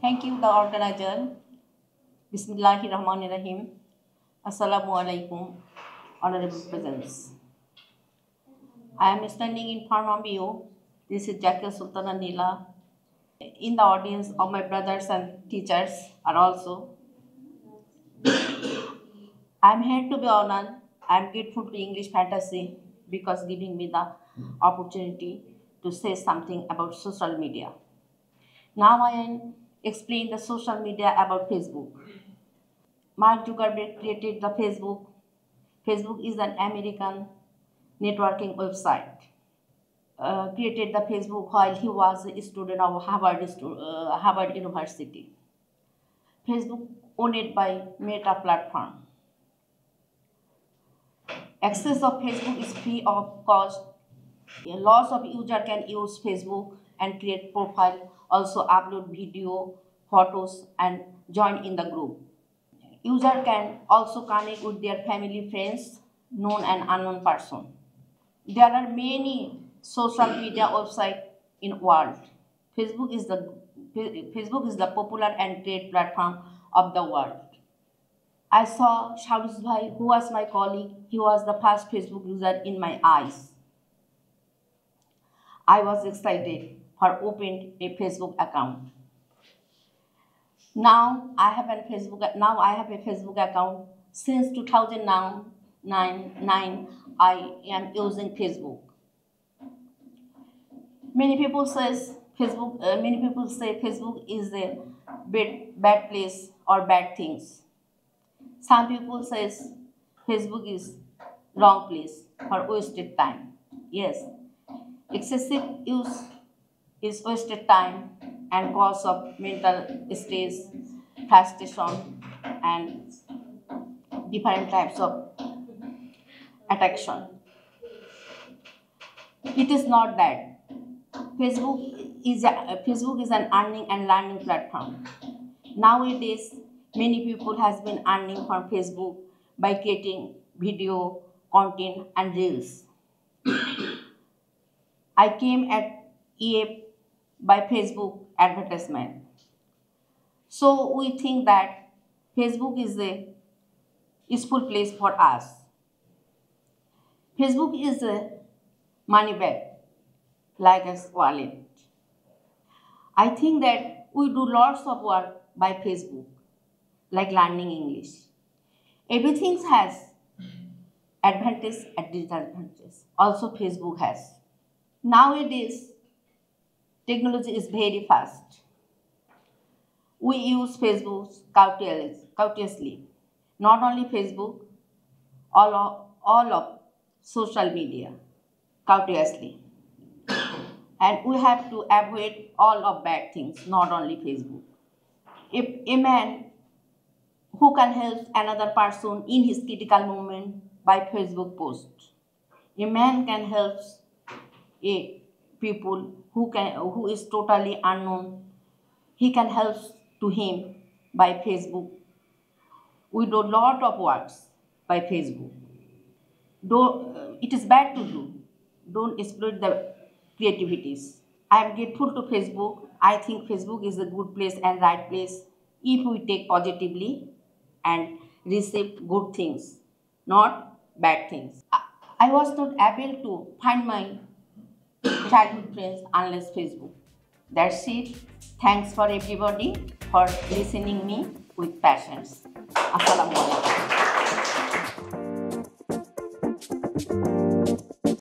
Thank you, the organizer. Bismillahirrahmanirrahim. Assalamu alaikum, honorable presence. I am standing in front of you. This is Jackie Sultana Nila. In the audience of my brothers and teachers are also. I am here to be honored. I am grateful to English Fantasy because giving me the opportunity to say something about social media. Now I will explain the social media about Facebook. Mark Zuckerberg created the Facebook. Facebook is an American networking website. Created the Facebook while he was a student of Harvard University. Facebook owned by Meta platform. Access of Facebook is free of cost. Lots of users can use Facebook and create profile, also upload video, photos, and join in the group. User can also connect with their family, friends, known and unknown person. There are many social media websites in world. Facebook is the popular and great platform of the world. I saw Shahruz Bhai, who was my colleague. He was the first Facebook user in my eyes. I was excited for opening a Facebook account. Now I have a Facebook account. Since 2009, I am using Facebook. Many people say Facebook is a bad place or bad things. Some people say Facebook is wrong place for wasted time. Yes, excessive use is wasted time and cause of mental stress, frustration, and different types of addiction. It is not that. Facebook is an earning and learning platform. Nowadays, many people has been earning from Facebook by creating video, content, and reels. I came at EA by Facebook advertisement. So we think that Facebook is a useful place for us. Facebook is a money bag, like a wallet. I think that we do lots of work by Facebook, like learning English. Everything has advantage and disadvantage. Also Facebook has. Nowadays, technology is very fast. We use Facebook courteously. Not only Facebook, all of social media courteously. And we have to avoid all of bad things, not only Facebook. If a man who can help another person in his critical moment by Facebook post, a man can help a people who is totally unknown. He can help to him by Facebook. We do a lot of works by Facebook. It is bad to do. Don't exploit the creativities. I am grateful to Facebook. I think Facebook is a good place and right place if we take positively and receive good things, not bad things. I was not able to find my childhood friends unless Facebook. That's it. Thanks for everybody for listening me with patience. Assalamu alaikum.